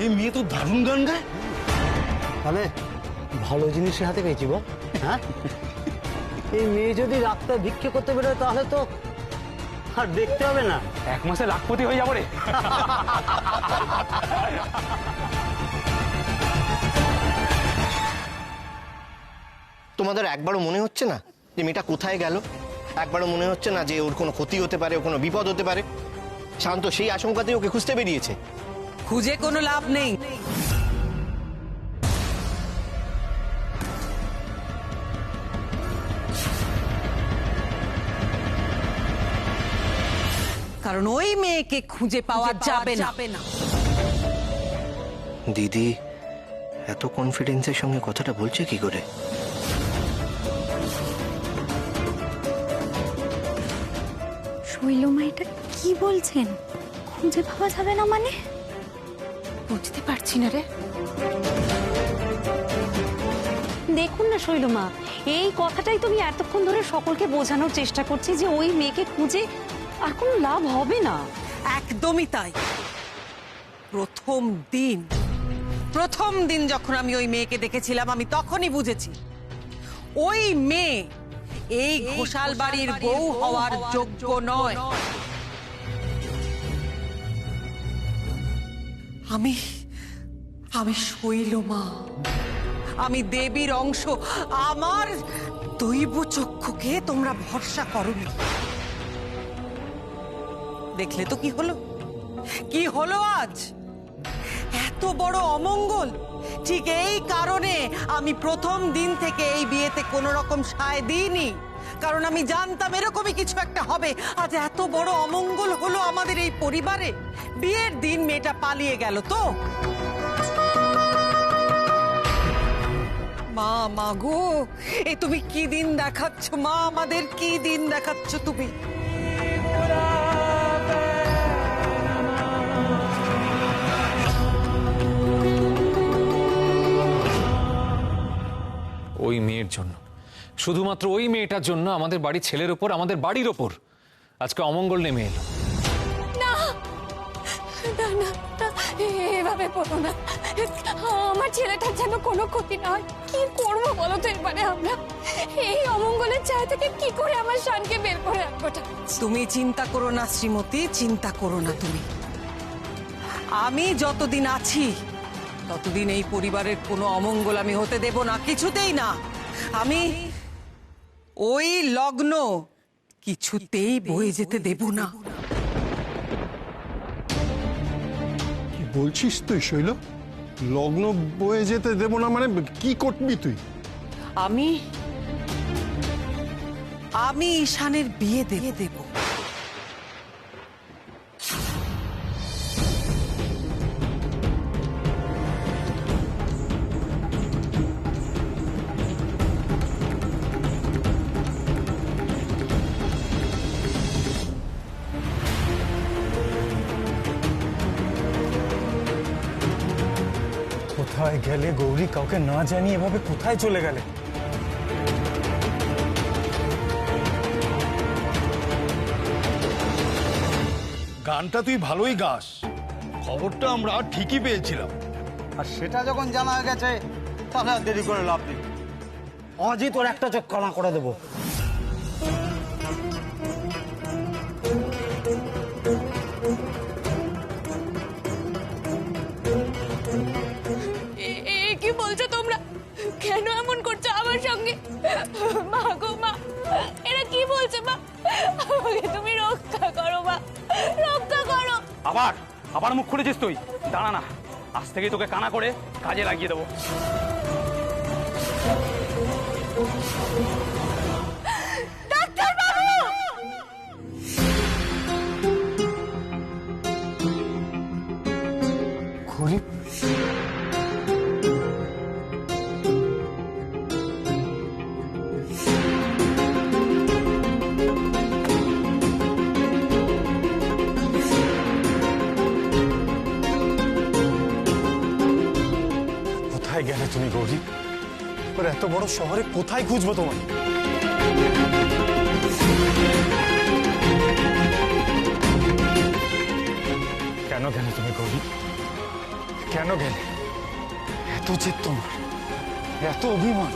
এই মেয়ে তো দারুণ গান গায়। তাহলে ভালো জিনিসের হাতে পেয়েছি বল। হ্যাঁ, এই মেয়ে যদি রাস্তায় ভিক্ষে করতে বেরোয় তাহলে তো আর দেখতে হবে না। 1 মাসে লাখপতি হয়ে যাবো রে। তোমাদের একবারও মনে হচ্ছে না যে মেয়েটা কোথায় গেল? একবারও মনে হচ্ছে না যে ওর কোনো ক্ষতি হতে পারে, ওর কোনো বিপদ হতে পারে? শান্ত সেই আশঙ্কাতেই ওকে খুঁজতে বেরিয়েছে। খুঁজে কোনো লাভ নেই। কারণ ওই মেয়েকে খুঁজে পাওয়া যাবে না। দিদি এত কনফিডেন্সের সঙ্গে কথাটা বলছে কি করে? শৈলমা এটা কি বলছেন? খুঁজে পাওয়া যাবে না মানে? বুঝতে পারছি না রে। দেখুন না শৈলমা, এই কথাটাই তুমি এতক্ষণ ধরে সকলকে বোঝানোর চেষ্টা করছি যে ওই মেয়েকে খুঁজে আর কোনো লাভ হবে না। একদমই তাই। প্রথম দিন যখন আমি ওই মেয়েকে দেখেছিলাম আমি তখনই বুঝেছি ওই মেয়ে এই ঘোষাল বাড়ির বউ হওয়ার যোগ্য নয়। আমি শৈলমা, আমি দেবীর অংশ। আমার দৈব চক্ষুকে তোমরা ভরসা করোনি। দেখলে তো কি হলো আজ? এত বড় অমঙ্গল। ঠিক এই কারণে আমি প্রথম দিন থেকে এই বিয়েতে কোনো রকম সায় দিইনি, কারণ আমি জানতাম এরকমই কিছু একটা হবে। আজ এত বড় অমঙ্গল হলো আমাদের এই পরিবারে। বিয়ের দিন মেয়েটা পালিয়ে গেল তো। মা গো, এ তুমি কি দিন দেখাচ্ছ মা? আমাদের কি দিন দেখাচ্ছ তুমি? ওই মেয়ের জন্য, শুধুমাত্র ওই মেয়েটার জন্য আমাদের বাড়ির ছেলের ওপর, আমাদের বাড়ির ওপর আজকে অমঙ্গল নেমে এলো। না না না, এভাবে বলো না। আমার ছেলেটার যেন কোনো ক্ষতি না হয়। কি করবো বলো তো এবারে আমরা? এই অমঙ্গলের ছায়া থেকে কি করে আমার শানকে বের করে আনবোটা? তুমি চিন্তা করো না শ্রীমতী, চিন্তা করো না তুমি। আমি যতদিন আছি ততদিন এই পরিবারের কোনো অমঙ্গল আমি হতে দেব না, কিছুতেই না। আমি ওই লগ্ন কিছুতেই বয়ে যেতে দেব না। কি বলছিস তুই শৈল? লগ্ন বয়ে যেতে দেব না মানে কি করবি তুই? আমি ঈশানের বিয়ে দেব। কোথায় গেলে গৌরী? কাউকে না জানিয়ে এভাবে কোথায় চলে গেলে? গানটা তুই ভালোই গাস, খবরটা আমরা ঠিকই পেয়েছিলাম। আর সেটা যখন জানা গেছে তাহলে আর দেরি করে লাভ নেই। আজই তোর একটা চোখ কানা করে দেবো। কি বলছো তোমরা? কেন এমন করছো আমার সঙ্গে? মা গো মা, এরা কি বলছে মা? আমাকে তুমি রক্ষা করো মা, রক্ষা করো। আবার মুখ খুলেছিস তুই? দাঁড়া না, আজ থেকে তোকে কানা করে কাজে লাগিয়ে দেবো। ডাক্তার বাবু! গৌরী, কোথায় গেলে তুমি গৌরী? এবার এত বড় শহরে কোথায় খুঁজবো তোমায়? কেন গেলে তুমি গৌরী? কেন গেলে? এত জেদ তোমার, এত অভিমান,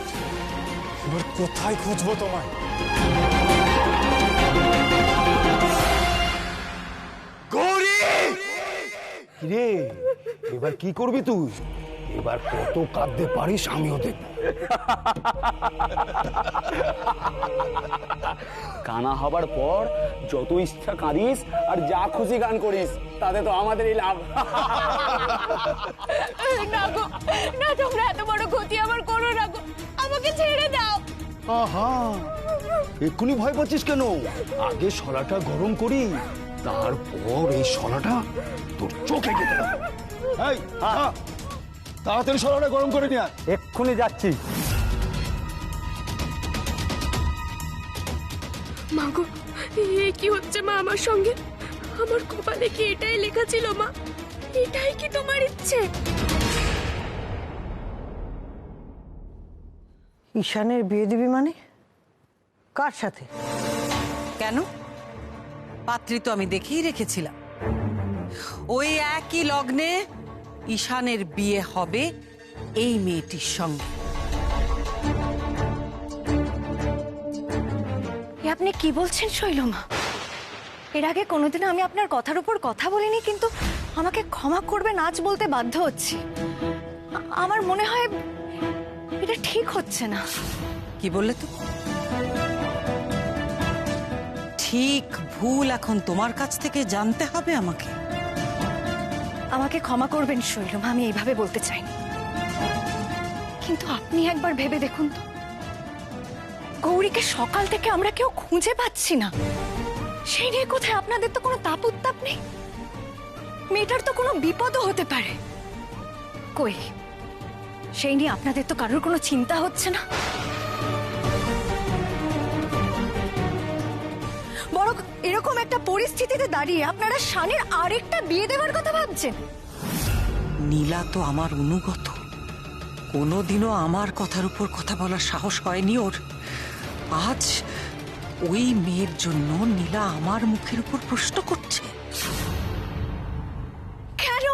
এবার কোথায় খুঁজবো তোমায়? রে এবার কি করবি তুই? এবার কত কাঁদতে পারিস আমিও দেখব। কানা হবার পর যত ইচ্ছা কাঁদিস আর যা খুশি গান করিস, তাতে তো আমাদেরই লাভ। না গো, না, তোমরা এত বড় ক্ষতি আমার করো না গো, আমাকে ছেড়ে দাও। আহা, এক্ষুনি ভয় পাচ্ছিস কেন? আগে শলাটা গরম করি, তারপর এই শলাটা তোর চোখে কেটে দেবো। এই, তাড়াতাড়ি শলাটা গরম করে নিয়ে আয়। এক্ষুনি যাচ্ছি। মা গো, এ কি হচ্ছে মা আমার সঙ্গে? আমার কপালে কি এটাই লেখা ছিল মা? এটাই কি তোমার ইচ্ছে? ঈশানের বিয়ে দিবি মানে? কার সাথে? কেন? পাত্রী তো আমি দেখেই রেখেছিলাম। ওই একই লগ্নে ঈশানের বিয়ে হবে এই মেয়েটির সঙ্গে। আপনি কি বলছেন শৈলমা? এর আগে কোনোদিনও আমি আপনার কথার উপর কথা বলিনি, কিন্তু আমাকে ক্ষমা করবেন, আজ বলতে বাধ্য হচ্ছি। আমার মনে হয় এটা ঠিক হচ্ছে না। কি বললে তো? ঠিক ভুল এখন তোমার কাছ থেকে জানতে হবে আমাকে। আমাকে ক্ষমা করবেন শৈলমা, আমি এইভাবে বলতে চাইনি, কিন্তু আপনি একবার ভেবে দেখুন তো, গৌরীকে সকাল থেকে আমরা কেউ খুঁজে পাচ্ছি না। সেই নিয়ে কোথায় আপনাদের তো কোনো তাপ উত্তাপ নেই? মেয়েটার তো কোনো বিপদও হতে পারে, কই সেই নিয়ে আপনাদের তো কারোর কোনো চিন্তা হচ্ছে না? বরং এরকম একটা পরিস্থিতিতে দাঁড়িয়ে আপনারা শানের আরেকটা বিয়ে দেওয়ার কথা ভাবছেন। নীলা তো আমার অনুগত, কোনোদিনও আমার কথার উপর কথা বলার সাহস হয়নি ওর। আজ ওই মেয়ের জন্য নীলা আমার মুখের উপর প্রশ্ন করছে। কেন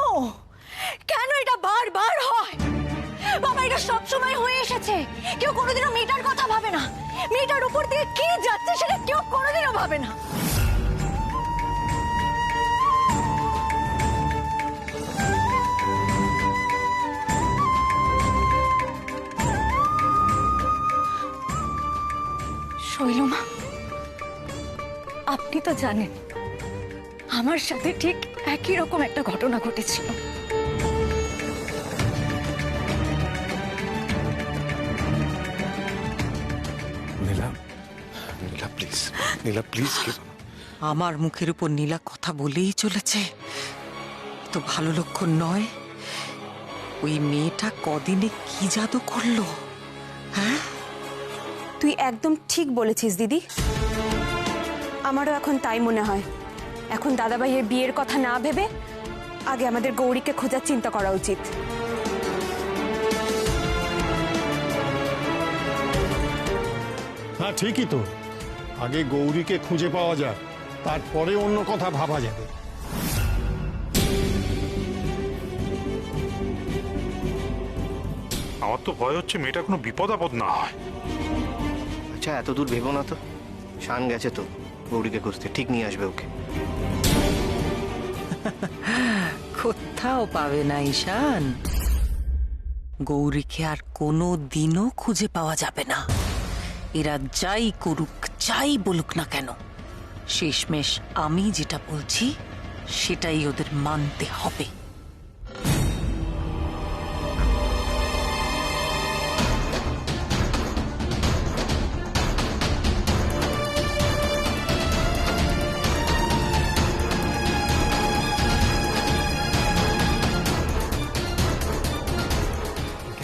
কেন এটা বারবার হয়? বাবা, এটা সবসময় হয়ে এসেছে। কেউ কোনোদিনও মেয়েটার কথা ভাবে না, মেয়েটার উপর দিয়ে কি যাচ্ছে সেটা কেউ কোনোদিনও ভাবে না। শৈলমা, আপনি তো জানেন আমার সাথে ঠিক একই রকম একটা ঘটনা ঘটেছিল। নীলা, নীলা প্লিজ, নীলা প্লিজ। আমার মুখের উপর নীলা কথা বলেই চলেছে, তো ভালো লক্ষণ নয়। ওই মেয়েটা কদিনে কি জাদু করলো? হ্যাঁ, তুই একদম ঠিক বলেছিস দিদি। আমারও এখন তাই মনে হয়। এখন দাদাভাইয়ের বিয়ের কথা না ভেবে আগে আমাদের গৌরীকে খোঁজার চিন্তা করা উচিত। হ্যাঁ ঠিকই তো, আগে গৌরীকে খুঁজে পাওয়া যাক, তারপরে অন্য কথা ভাবা যাবে। আমার তো ভয় হচ্ছে মেয়েটা কোনো বিপদ আপদ না হয়। আচ্ছা, এত দূর ভেবো না তো। শান গেছে তো গৌরীকে খুঁজতে, ঠিক নিয়ে আসবে ওকে। কোথাও পাবে না ঈশান। গৌরীকে আর কোনো দিনও খুঁজে পাওয়া যাবে না। এরা যাই করুক, যাই বলুক না কেন, শেষমেশ আমি যেটা বলছি সেটাই ওদের মানতে হবে।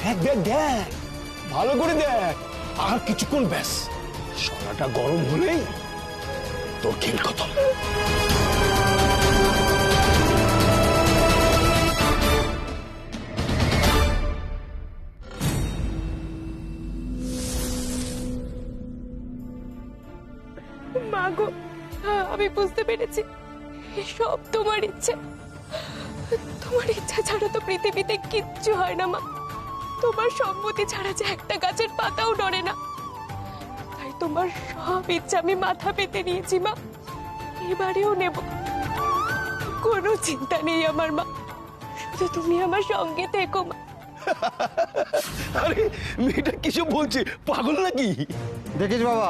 দেখ দেখ দেখ, ভালো করে দেখ। আর কিছুক্ষণ ব্যাস, শলাটা গরম হলেই তোর খেল খতম। মা গো, আমি বুঝতে পেরেছি সব তোমার ইচ্ছে। তোমার ইচ্ছা ছাড়া তো পৃথিবীতে কিচ্ছু হয় না মা। তোমার সম্মতি ছাড়া যে একটা গাছের পাতাও নড়ে না। তাই তোমার সব ইচ্ছা আমি মাথা পেতে নিয়েছি মা, এবারেও নেব। কোনো চিন্তা নেই আমার মা, শুধু তুমি আমার সঙ্গে থেকো মা। আরে মেয়েটা কিছু বলছে, পাগল নাকি? দেখিস বাবা,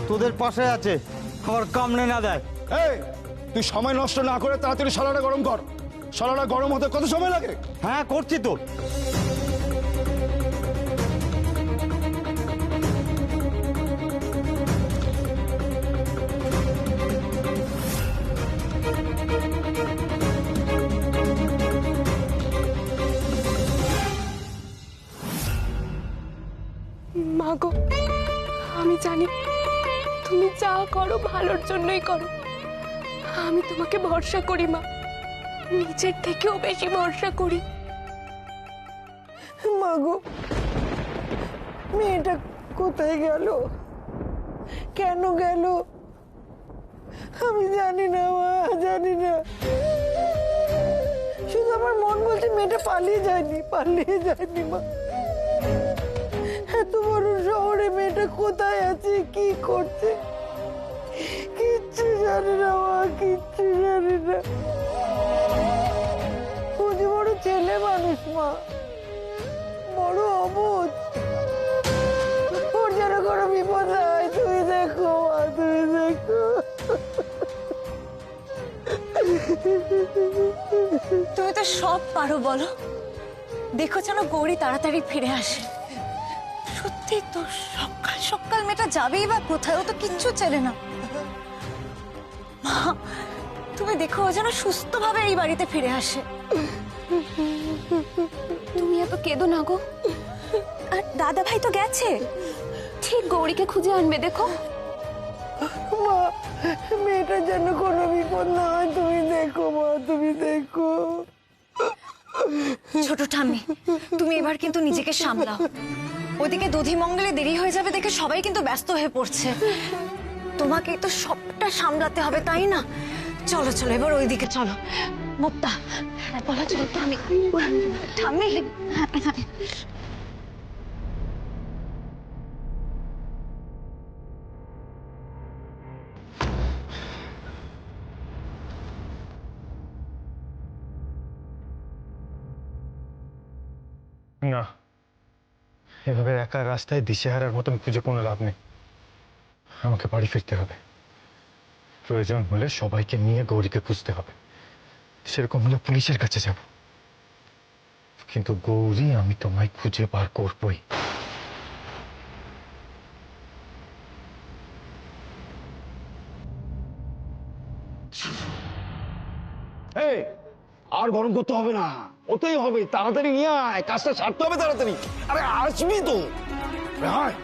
তোদের পাশে আছে, আবার কামড়ে না দেয়। এই তুই সময় নষ্ট না করে তাড়াতাড়ি শলাটা গরম কর। শলাটা গরম হতে কত সময় লাগে? হ্যাঁ করছি তো। মা গো, আমি জানি তুমি যা করো ভালোর জন্যই করো। আমি তোমাকে ভরসা করি মা, নিজের থেকেও বেশি ভরসা করি। মা গো, মেয়েটা কোথায় গেল, কেন গেল আমি জানি না মা, জানি না। শুধু আমার মন বলছে মেয়েটা পালিয়ে যায়নি মা। এত বড় শহরে মেয়েটা কোথায় আছে, কি করছে, কিচ্ছু জানি না মা, কিচ্ছু জানি না। ও যে বড় ছেলে মানুষ মা, বড় অবোধ, ওর যেন কোনো বিপদ হয়। তুমি দেখো মা, তুমি দেখো। তুমি তো সব পারো বলো, দেখো যেন গৌরী তাড়াতাড়ি ফিরে আসে। সত্যি তো সকাল সকাল মেয়েটা যাবেই বা কোথায়, ও তো কিচ্ছু চেনে না। মা তুমি দেখো ও যেন সুস্থভাবে এই বাড়িতে ফিরে আসে। তুমি এত কেঁদো না গো। আর দাদা ভাই তো গেছে, ঠিক গৌরীকে খুঁজে আনবে, দেখো। মা মেয়েটার যেন কোনো বিপদ না হয়, তুমি দেখো মা, তুমি দেখো। ছোট ঠাম্মি তুমি এবার কিন্তু নিজেকে সামলাও। ওদিকে দধিমঙ্গলে দেরি হয়ে যাবে দেখে সবাই কিন্তু ব্যস্ত হয়ে পড়ছে। তোমাকেই তো সবটা সামলাতে হবে, তাই না? চলো চলো এবার ওইদিকে চলো। মুক্তা বলো, চলো ঠাম্মি। ঠাম্মি না, এভাবে একা রাস্তায় দিশেহারার মতন খুঁজে কোনো লাভ নেই। আমাকে বাড়ি ফিরতে হবে। প্রয়োজন হলে সবাইকে নিয়ে গৌরীকে খুঁজতে হবে। সেরকম হলে পুলিশের কাছে যাব, কিন্তু গৌরী আমি তোমায় খুঁজে বার করবই। এই আর গরম করতে হবে না, ওতেই হবে। তাড়াতাড়ি নিয়ে আয়, কাজটা ছাড়তে হবে তাড়াতাড়ি। আরে আসবি তো। আয়।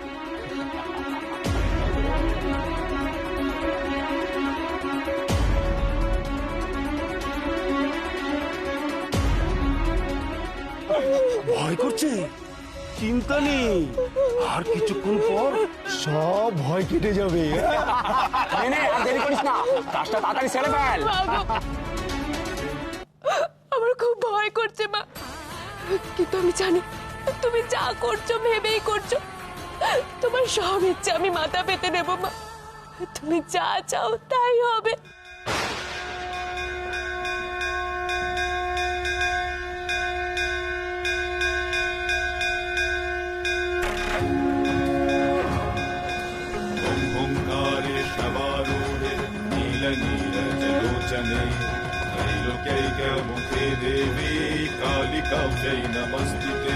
ভয় করছে? চিন্তা নেই, আর কিছুক্ষণ পর সব ভয় কেটে যাবে। আর দেরি করিস না, কাজটা তাড়াতাড়ি সেরে ফেল। আমার খুব ভয় করছে মা, কিন্তু আমি জানি তুমি যা করছো ভেবেই করছো। তোমার সব ইচ্ছে আমি মাথা পেতে নেব মা, তুমি যা চাও তাই হবে। ओंकारे शवारूढे नीलनीरजलोचने त्रैलोक्यैकमुखे देवी कालिकाब्जै नमस्तुते।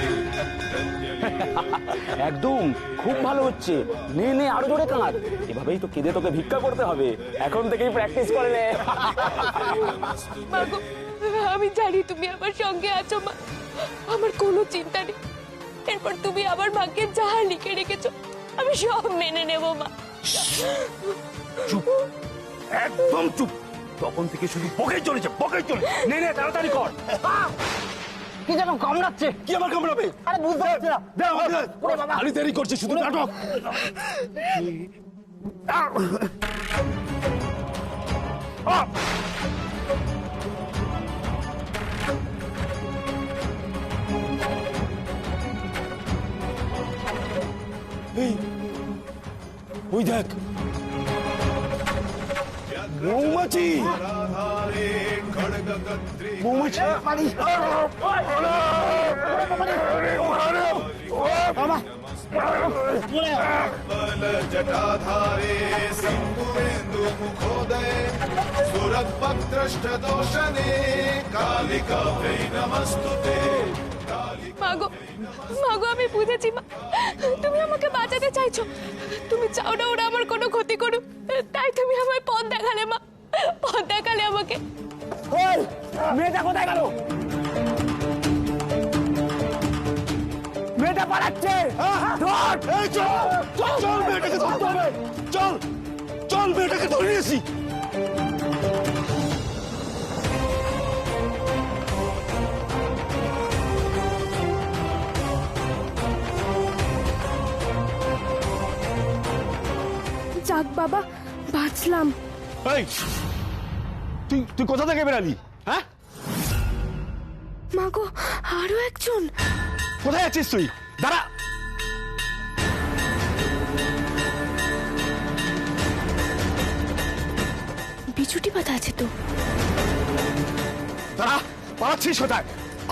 একদম খুব ভালো হচ্ছে। নে নে আরো জোরে কাঁদ। এভাবেই তো কেঁদে তোকে ভিক্ষা করতে হবে। এখন থেকেই প্র্যাকটিস করে নে। মা গো, আমি জানি তুমি আমার সঙ্গে আছো মা, আমার কোনো চিন্তা নেই। এরপর তুমি আমার ভাগ্যে যা লিখে রেখেছো আমি সব মেনে নেব মা। চুপ, একদম চুপ। তখন থেকে শুধু বকেই চলেছে, বকেই চলে। নে নে তাড়াতাড়ি কর। কি যেন কামড়াচ্ছে। কি আবার কামড়াবে? আরে বুঝতে পারছি না। দে আমাকে দে। খালি দেরি করছে, শুধু নাটক। ওই দেখ মৌমাছি মৌমাছি जटाधारे सिंधुरेन्दुमुखोदये सुरद्भद्रष्टदोषणे कालिकाभै नमस्तुते মাগো মাগো আমি বুঝেছি মা, তুমি আমাকে বাঁচাতে চাইছো। তুমি চাও না ওরা আমার কোনো ক্ষতি করুক, তাই তুমি আমায় পথ দেখালে মা, পথ দেখালে আমাকে। মেয়েটা কোথায় গেল? মেয়েটা পালাচ্ছে। চল মেয়েটাকে ধরতে হবে, চল চল মেয়েটাকে ধরে নিয়েছি। যাক বাবা, বাঁচলাম। এই তুই তুই কোথা থেকে বেরালি? হ্যাঁ মাগো আরো একজন। কোথায় আছিস তুই? দাঁড়া। বিছুটি পাতা আছে তো। দাঁড়া, পালাচ্ছিস কোথায়?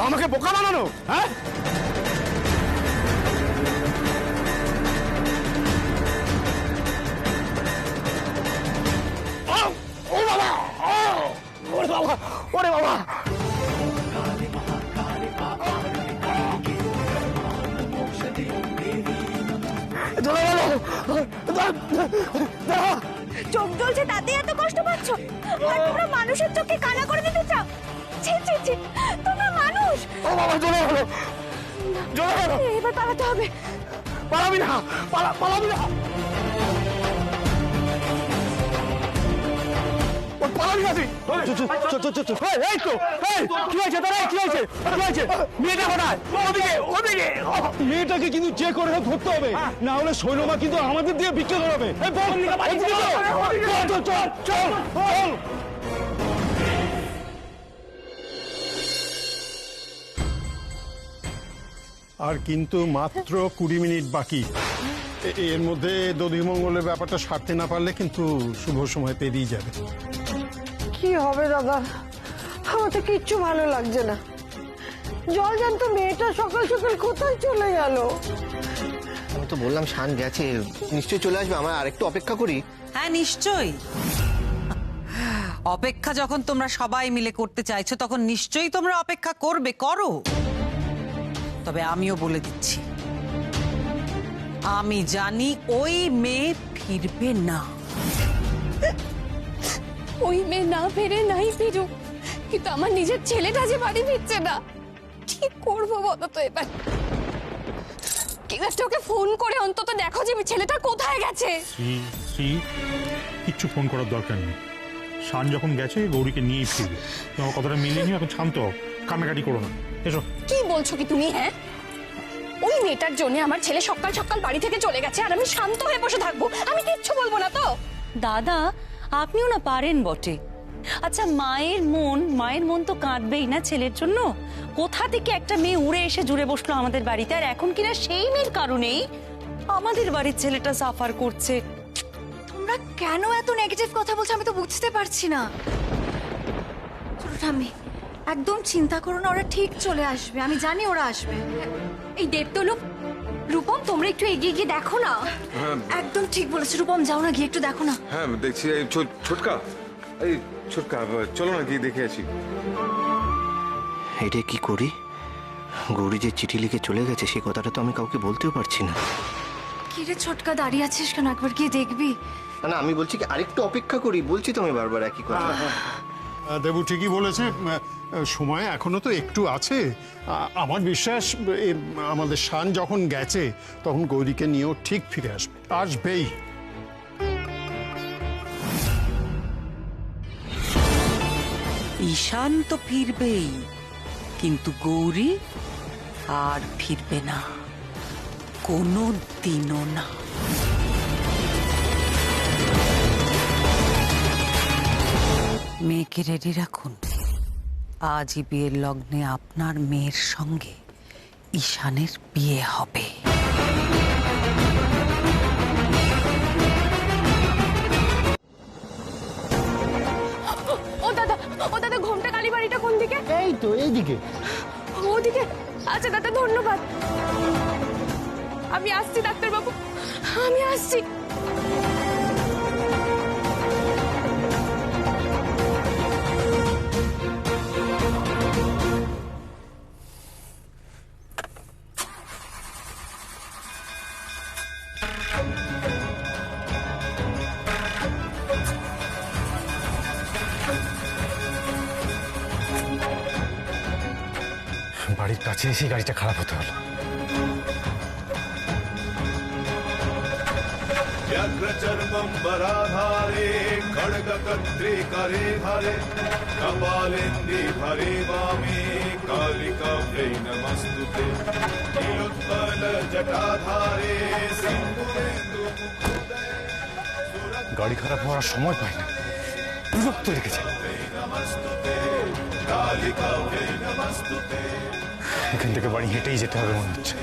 আমাকে বোকা বানানো? হ্যাঁ ও বাবা, ওরে বাবা, ওরে বাবা। চোখ জ্বলছে তাতে এত কষ্ট পাচ্ছ, আর তোমরা মানুষের চোখকে কানা করে দিতে চাও? ছি ছি ছি, তোমরা মানুষ। ও বাবা, জ্বলে গেল, জ্বলে গেল। এবার পালাতে হবে। পালাবি না, পালাবি না, পালাবি না তুই। এই তো, কি হয়েছে তোর? কি হয়েছে? কি হয়েছে? মেয়েটা কোথায়? ওদিকে, ওদিকে। মেয়েটাকে কিন্তু যে করে হোক ধরতে হবে, না হলে সৈন্যমা কিন্তু আমাদের দিয়ে বিক্রি করাবে। চল চল চল। আর কিন্তু মাত্র 20 মিনিট বাকি। এর মধ্যে দধিমঙ্গলের ব্যাপারটা সারতে না পারলে কিন্তু শুভ সময় পেরিয়ে যাবে। কি হবে দাদা, আমার তো কিচ্ছু ভালো লাগছে না। জল জানত মেয়েটা সকাল সকাল কোথায় চলে গেল? আমি তো বললাম শান গেছে, নিশ্চয়ই চলে আসবে। আমরা আরেকটু অপেক্ষা করি। হ্যাঁ নিশ্চয়ই। অপেক্ষা যখন তোমরা সবাই মিলে করতে চাইছো, তখন নিশ্চয়ই তোমরা অপেক্ষা করবে, করো। তবে আমিও বলে দিচ্ছি, আমি জানি ওই মেয়ে ফিরবে না। ওই মেয়ে না ফেরে নাই ফিরুক, কিন্তু আমার নিজের ছেলেটা যে বাড়ি ফিরছে না, কি করবো বলো তো এবার? কেউ একটা ওকে ফোন করে অন্তত দেখো যে ছেলেটা কোথায় গেছে। কিচ্ছু ফোন করার দরকার নেই। শান যখন গেছে গৌরীকে নিয়েই ফিরবে। তোমার কথাটা মিলে নিও, এখন শান্ত হও, কান্নাকাটি করো না। এসো। কি বলছো কি তুমি? হ্যাঁ, ওই মেয়েটার জন্য আমার ছেলে সকাল সকাল বাড়ি থেকে চলে গেছে, আর আমি শান্ত হয়ে বসে থাকবো? আমি কিচ্ছু বলবো না তো? দাদা, আপনিও না পারেন বটে। আচ্ছা, মায়ের মন তো কাঁদবেই না ছেলের জন্য? কোথা থেকে একটা মেয়ে উড়ে এসে জুড়ে বসলো আমাদের বাড়িতে, আর এখন কিনা সেই মেয়ের কারণেই আমাদের বাড়ির ছেলেটা সাফার করছে। তোমরা কেন এত নেগেটিভ কথা বলছো আমি তো বুঝতে পারছি না। ছোট ঠাম্মি, একদম চিন্তা করো না, ওরা ঠিক চলে আসবে, আমি জানি ওরা আসবে। এই দেবতলু, রূপম তোমরা একটু এগিয়ে গিয়ে দেখো না। একদম ঠিক বলেছো রূপম, যাও না গিয়ে একটু দেখো না। হ্যাঁ দেখছি। এই ছোটকা, এই ছোটকা, চলো না গিয়ে দেখে আসি। এটা কি করি? গৌরী যে চিঠি লিখে চলে গেছে, সে কথাটা তো আমি কাউকে বলতেও পারছি না। কি রে ছোটকা, দাঁড়িয়ে আছিস কেন? একবার গিয়ে দেখবি। না, আমি বলছি কি আরেকটু অপেক্ষা করি, বলছি তো আমি বারবার একই কথা। দেবু ঠিকই বলেছে, সময় এখনো তো একটু আছে। আমার বিশ্বাস আমাদের শান যখন গেছে তখন গৌরীকে নিয়েও ঠিক ফিরে আসবে, আসবেই। ঈশান তো ফিরবেই, কিন্তু গৌরী আর ফিরবে না, কোনো দিনও না। মেয়েকে রেডি রাখুন, আজই বিয়ের লগ্নে আপনার মেয়ের সঙ্গে ঈশানের বিয়ে হবে। ও দাদা ঘোমটা কালীবাড়িটা কোন দিকে? এই তো এইদিকে। ওদিকে? আচ্ছা দাদা ধন্যবাদ। আমি আসছি ডাক্তারবাবু, আমি আসছি। বাড়ির কাছে এসে গাড়িটা খারাপ হতে হলো। व्यग्रचर्मम्बराधारे खड्गकर्त्रे करे धरे कपालेन्दे भरे वामे कालिकाभ्यै नमस्तुते नीलोत्पलजटाधारे গাড়ি খারাপ হওয়ার সময় পাই না, বিরক্ত লেগেছে। এখান থেকে বাড়ি হেঁটেই যেতে হবে মনে হচ্ছে।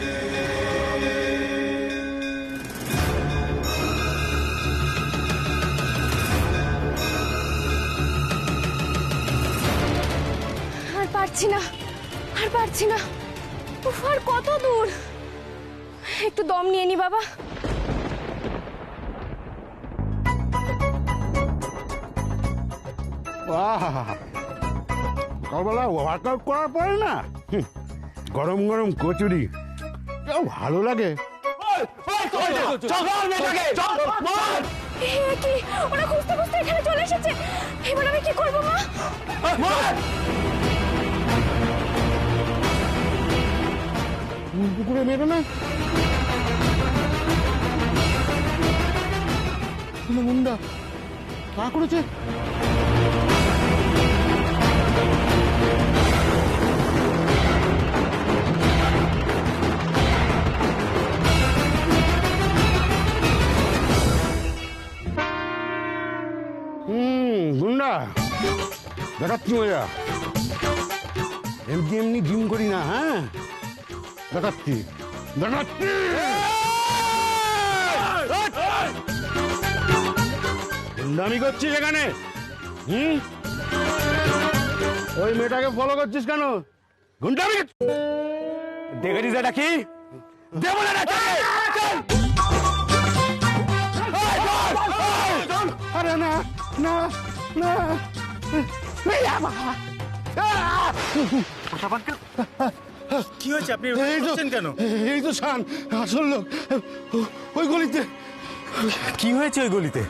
আর পারছি না, আর পারছি না। উফ, আর কত দূর। একটু দম নিয়ে নি বাবা। সকালবেলা ওয়ার্কআউট করার পরে না গরম গরম কচুরি ভালো লাগে। কি ওরা খুঁজতে খুঁজতে এখানে চলে এসেছে। এবার আমি কি করবো মা? পুকুরে মেরো না মুন্ডা তা করেছে। গুন্ডা দেখাচ্ছি মজা। এমনি এমনি জিম করি না, হ্যাঁ দেখাচ্ছি দেখাচ্ছি। গুন্ডামি করছিস এখানে? ওই মেয়েটাকে ফলো করছিস কেন? গুন্ডামি দেখেছিস এটা কি? দেবো না। আরে না না না, কি হয়েছে? আপনি কেন? এই তো শান আসল লোক ওই গলিতে। কি হয়েছে ওই গলিতে?